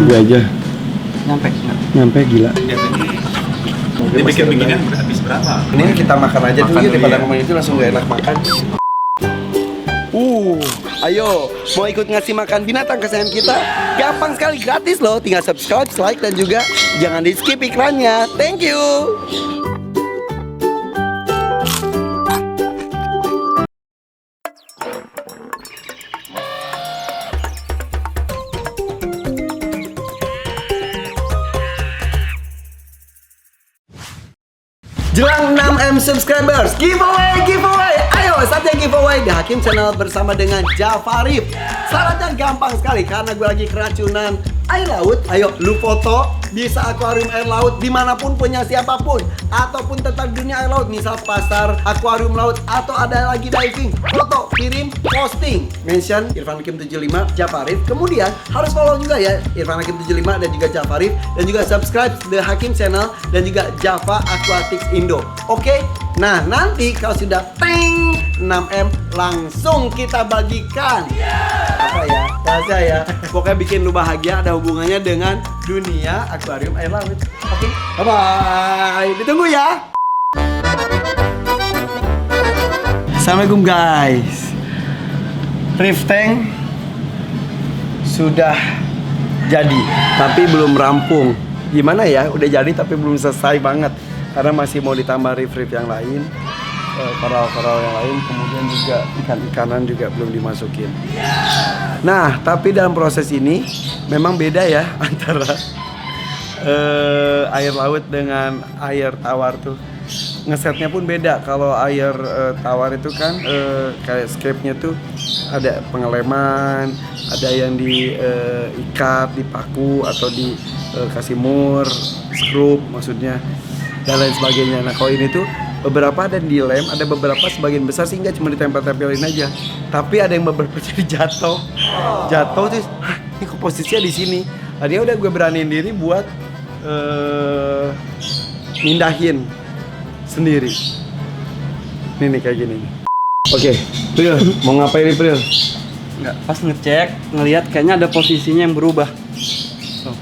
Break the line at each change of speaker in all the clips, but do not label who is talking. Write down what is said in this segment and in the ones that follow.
gue aja.
Nyampe nggak?
Nyampe gila.
Dia bikin beginian habis berapa?
Ini kita makan aja dulu ya, daripada
ya.
ngomong itu langsung gak enak makan. Ayo, mau ikut ngasih makan binatang kesayangan kita? Gampang sekali, gratis loh. Tinggal subscribe, like, dan juga jangan di skip iklannya. Thank you. Jelang 6M subscribers, giveaway. Ayo, saatnya giveaway di Hakim Channel bersama dengan Jafarif. Syaratnya gampang sekali karena gue lagi keracunan air laut. Ayo, lu foto bisa akuarium air laut dimanapun punya siapapun, ataupun tentang dunia air laut, misal pasar, akuarium laut, atau ada lagi diving. Foto, kirim, posting, mention Irfan Hakim 75 Jafarif. Kemudian harus follow juga ya Irfan Hakim 75 dan juga Jafarif, dan juga subscribe The Hakim Channel dan juga Java Aquatics Indo. Oke? Nah, nanti kalau sudah teng 6M langsung kita bagikan. Apa ya? Rahasia ya. Pokoknya bikin lu bahagia, ada hubungannya dengan dunia akuarium air laut. Oke? Bye-bye. Ditunggu ya. Assalamualaikum guys. Reef tank sudah jadi, tapi belum rampung. Gimana ya? Udah jadi tapi belum selesai banget. Karena masih mau ditambah reef-reef yang lain, koral-koral yang lain, kemudian juga ikan-ikanan juga belum dimasukin. Nah, tapi dalam proses ini memang beda ya antara air laut dengan air tawar tuh. Ngesetnya pun beda. Kalau air tawar itu kan kayak scape-nya tuh ada pengeleman, ada yang diikat, dipaku atau dikasih mur, skrup maksudnya, dan lain sebagainya. Nah, kalau ini tuh beberapa ada di lem, ada beberapa sebagian besar sehingga cuma ditempel-tempelin aja. Tapi ada yang beberapa jadi jatuh terus, ini kok posisinya di sini. Tadinya udah gue beraniin diri buat mindahin sendiri. Ini nih kayak gini. Oke, Pril, mau ngapain nih Pril?
Nggak, pas ngecek, ngelihat kayaknya ada posisinya yang berubah. Tuh,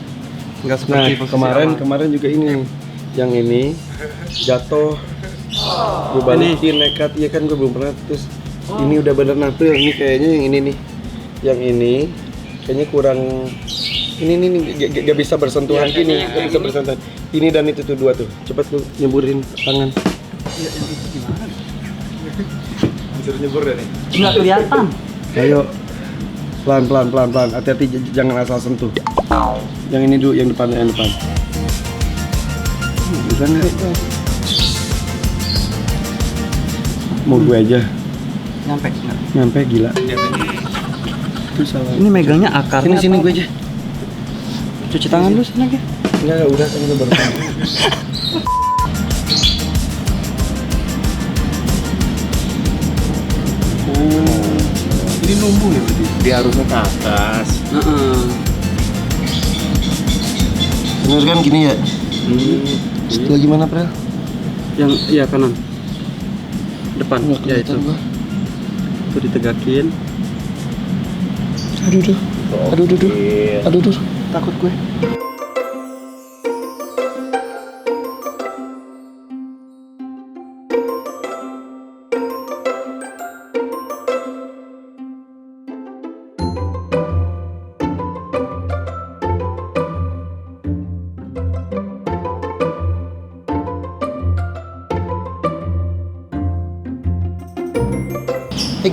nggak seperti posisi
kemarin juga ini nih. Yang ini jatuh, gue balikin nekat, iya kan gue belum pernah. Terus ini udah bener nampil, ini kayaknya yang ini nih, yang ini kayaknya kurang, ini gak bisa bersentuhan gini, gak bisa bersentuhan. Ini dan itu tuh dua tuh, cepet lu nyeburin tangan.
Ya, itu gimana?
Disuruh nyebur deh nih.
Nggak kelihatan.
Ayo, pelan, hati-hati jangan asal sentuh. Yang ini dulu, yang depan. Bisa nggak? Mau gue aja.
Nyampe nggak?
Nyampe gila.
Itu salah. Ini megangnya akarnya.
Sini gue aja.
Cuci tangan lu sana ya.
Enggak, udah kan udah baru.
Ini numbuh ya berarti? Dia harusnya ke atas.
Bener kan gini ya? Setelah gimana, Prel?
Yang iya kanan. Depan.
Nggak
Ya itu.
kelihatan gua.
Itu ditegakin.
Aduh, takut gue.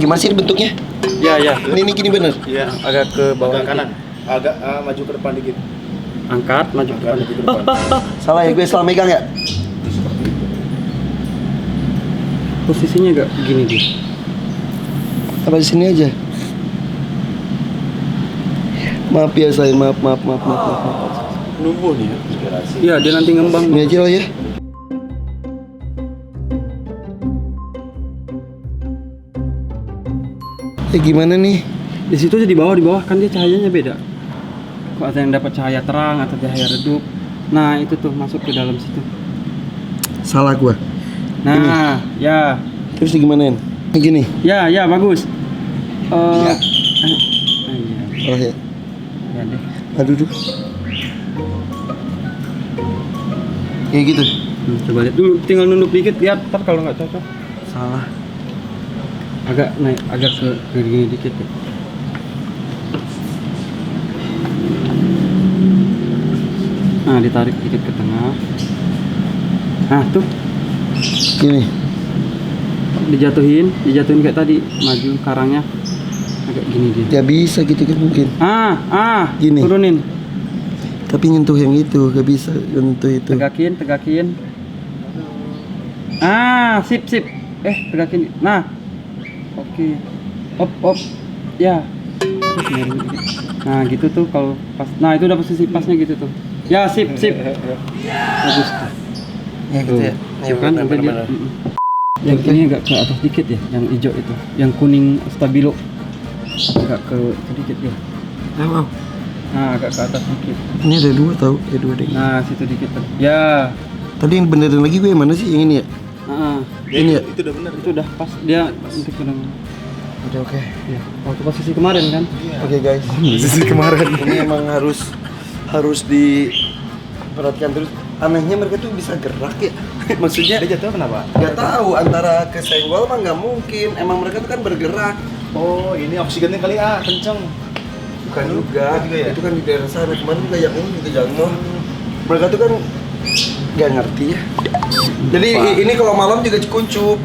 Gimana sih bentuknya?
Ya.
Ini gini bener?
Iya.
Agak ke bawah
Agak kanan. Agak maju ke depan dikit.
Angkat, maju ke depan.
Maju ke depan.
Salah ya, gue salah megang ya?
Seperti itu.
Posisinya agak gini dia.
Apa di sini aja? Maaf ya sayang, maaf.
Numbuh nih ya. Inspirasi.
Iya, dia nanti ngembang.
Ini aja lah ya. Gimana nih?
Di situ aja di bawah kan dia cahayanya beda. Kok ada yang dapat cahaya terang atau cahaya redup. Nah, itu tuh masuk ke dalam situ.
Salah gua.
Nah,
ini.
Ya.
Terus digimanain? Gini.
Ya, bagus.
Ya.
Iya.
Oh ya.
Ya deh.
Aduh. Kayak gitu.
Coba lihat dulu, tinggal nunduk dikit, lihat. Ntar kalau nggak cocok,
Salah.
agak naik, agak ke gini dikit ya. Nah, ditarik dikit ke tengah. Nah, tuh
Gini.
dijatuhin kayak tadi, maju karangnya agak gini dia.
Ya bisa gitu kan mungkin.
Gini. Turunin.
Tapi nyentuh yang itu, gak bisa nyentuh itu.
Tegakin. Sip. Tegakin. Nah. Oke. Op. Ya. Terus miring dikit. Nah, gitu tuh kalau pas. Nah, itu udah posisi pasnya gitu tuh. Ya, sip. Bagus tuh.
Ya gitu ya.
Tuh kan udah dia. Yang ini agak ke atas dikit ya, yang hijau itu. Yang kuning stabilo. Agak ke sedikit ya.
Wow.
Nah, agak ke atas dikit.
Ini ada dua tau, ada dua deh.
Nah, situ dikit tuh. Ya.
Tadi yang benerin lagi gue yang mana sih? Yang ini ya? Ini ya?
Itu udah benar.
Itu udah pas dia untuk udah.
Udah oke.
Ya. Waktu posisi kemarin kan.
Oke guys. Sisi kemarin. Ini emang harus diperhatikan terus. Anehnya mereka tuh bisa gerak ya. Maksudnya
Dia jatuh kenapa?
nggak tahu antara kesenggol mah nggak mungkin. Emang mereka tuh kan bergerak.
Oh, ini oksigennya kali kenceng.
Bukan juga.
juga ya?
Itu kan di daerah sana kemarin kayak ini gitu jatuh. Mereka tuh kan nggak ngerti ya. Jadi ini kalau malam juga kuncup.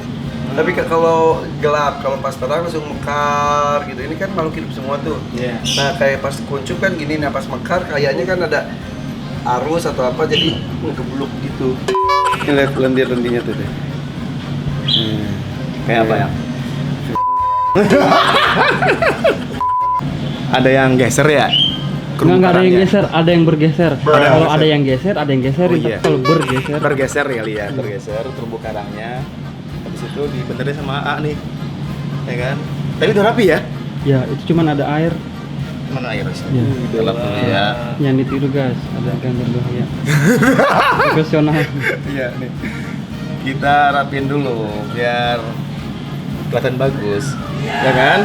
Tapi kalau gelap, kalau pas terang langsung mekar gitu. Ini kan makhluk hidup semua tuh.
Iya.
Nah kayak pas kuncup kan gini, nah pas mekar kayaknya kan ada arus atau apa jadi ngegebluk gitu. Ini lihat lendir-lendirnya tuh deh.
Kayak apa ya? Ada yang geser ya?
Nggak ada yang
Kerumukannya?
geser, ada yang bergeser. Kalau ada yang geser, ada yang geserin.
Oh, iya.
Tapi kalau bergeser,
Bergeser kali ya, bergeser terumbu karangnya. Habis itu dibenerin sama A nih. Ya kan? Tadi udah rapi ya?
ya itu cuman ada air.
Mana air sih?
Ya.
Gelap dulu ya.
Yang ditiru guys, ada yang berbahaya. Profesional.
Iya nih. Kita rapin dulu biar kelihatan bagus. Ya kan?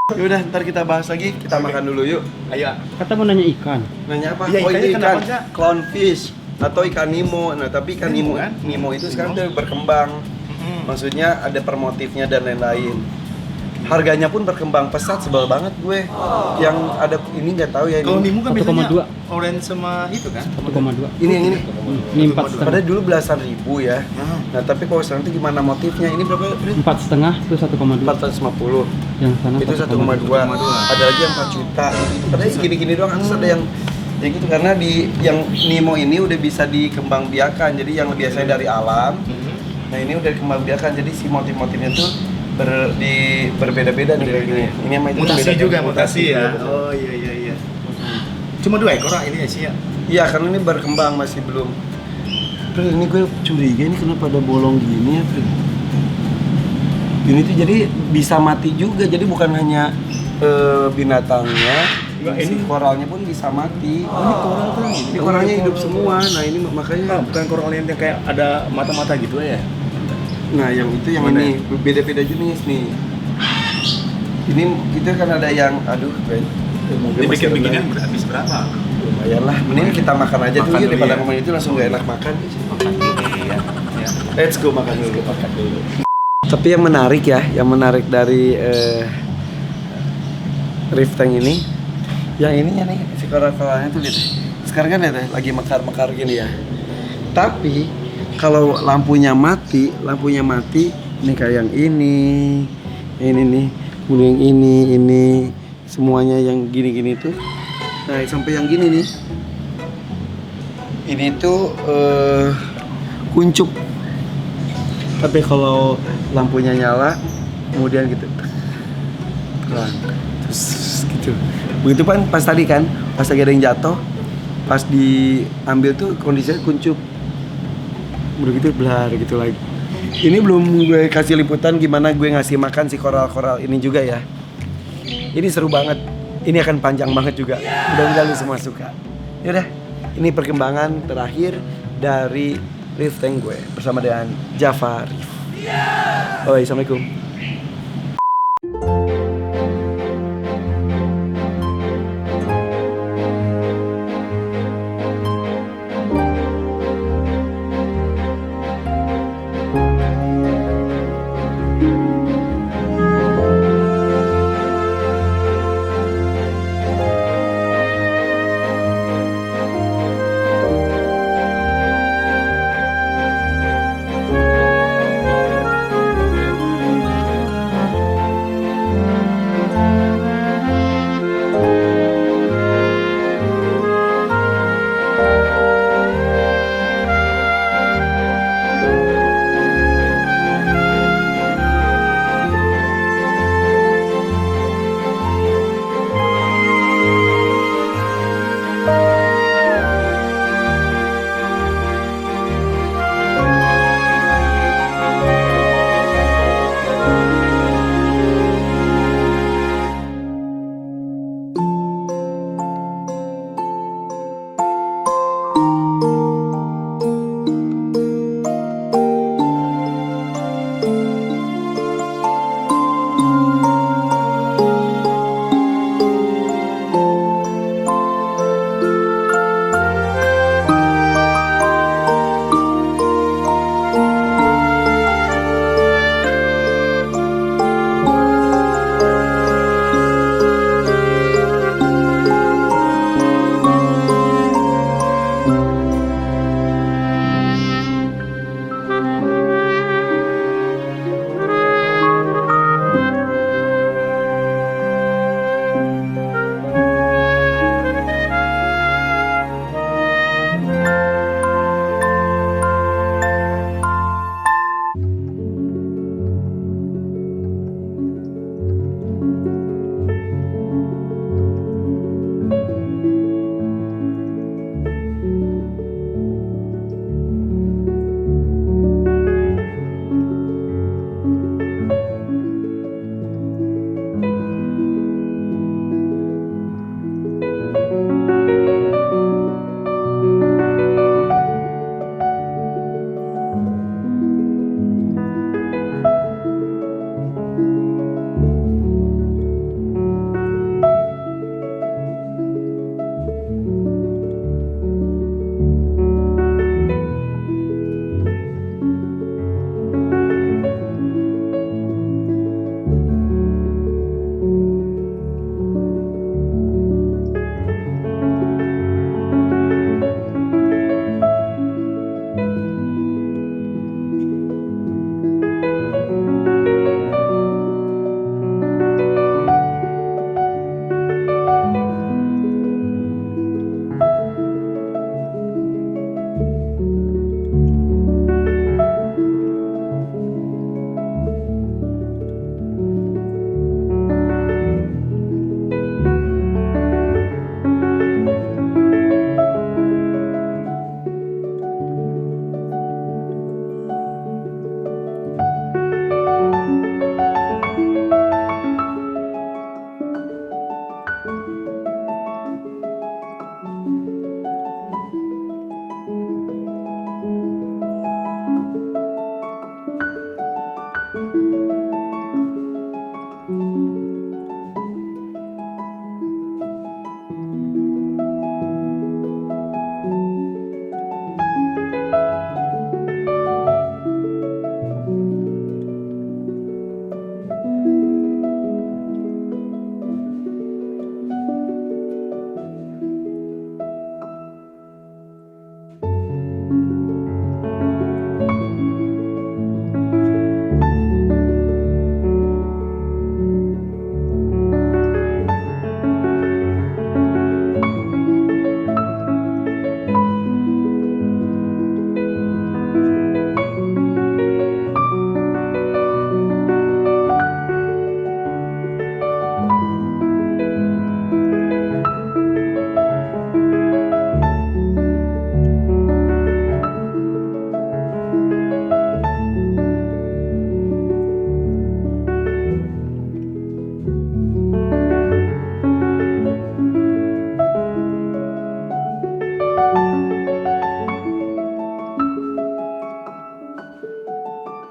Ya udah, ntar kita bahas lagi. Kita makan dulu yuk.
Ayo.
Kata mau nanya ikan.
Nanya apa?
Iya,
Oh
ikannya
ini
kenapa,
ikan
Cak?
clownfish atau ikan Nemo. Nah tapi ikan Nemo
Nemo kan?
Nemo itu sekarang udah berkembang. Maksudnya ada per motifnya dan lain-lain. Harganya pun berkembang pesat, sebel banget gue. Yang ada ini nggak tahu ya.
Kalau
Ini,
Nemo kan
1,2.
biasanya orange sama itu kan?
1,2.
ini yang ini.
Ini 4,5.
Padahal dulu belasan ribu ya. Nah tapi kalau sekarang itu gimana motifnya? Ini berapa?
4,5 itu 1,2.
450.
Yang sana
Itu 1,2. Ada lagi yang 4 juta. Itu padahal gini-gini doang. Terus ada yang ya gitu karena di yang Nemo ini udah bisa dikembangbiakan. Jadi yang biasanya dari alam. Nah ini udah dikembangbiakan. Jadi si motif-motifnya tuh berbeda-beda nih kayak gini. Ini emang itu
Mutasi
beda-beda.
juga, mutasi ya.
betul.
Oh iya. Cuma 2 ekor ini ya sih ya.
Iya karena ini berkembang masih belum. Terus ini gue curiga ini kenapa ada bolong gini ya, Fred? Ini tuh jadi bisa mati juga. Jadi bukan hanya binatangnya,
Enggak,
si
ini-
koralnya pun bisa mati.
Oh, ini koral tuh.
Ini koralnya hidup semua. Nah ini makanya.
Bukan koral yang kayak ada mata-mata gitu ya.
Nah yang itu yang
Mana?
ini beda-beda jenis nih. Ini kita kan ada yang, aduh, Fred.
Dibikin beginian habis berapa?
Lumayan lah. Mending kita makan aja dulu
Makan
ya
dulu
daripada
ya.
ngomong itu langsung gak enak makan.
Makan dulu ya.
Let's go makan dulu. Tapi yang menarik dari reef tank ini, yang ininya nih, si koral-koralnya tuh lihat. Sekarang kan lihat ya, lagi mekar-mekar gini ya. Tapi kalau lampunya mati, ini kayak yang ini nih, kemudian yang ini, semuanya yang gini-gini tuh. Nah sampai yang gini nih, ini tuh kuncup. Tapi kalau lampunya nyala, kemudian gitu, terang, terus gitu. Begitu kan pas tadi kan, pas lagi ada yang jatuh, pas diambil tuh kondisinya kuncup. Begitu blar gitu lagi. Ini belum gue kasih liputan gimana gue ngasih makan si koral-koral ini juga ya. Ini seru banget. Ini akan panjang banget juga. Mudah-mudahan lu semua suka. Yaudah, ini perkembangan terakhir dari reef tank gue bersama dengan Java Reef. Bye, assalamualaikum.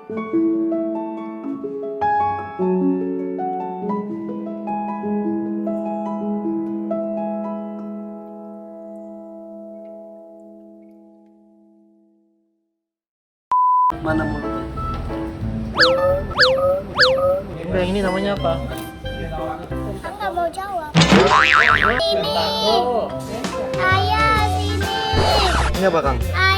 Mana mulutnya?
Udah, ini namanya apa?
Aku nggak mau jawab. Sini. Ayah, sini.
Ini apa, Kang?
Ayah.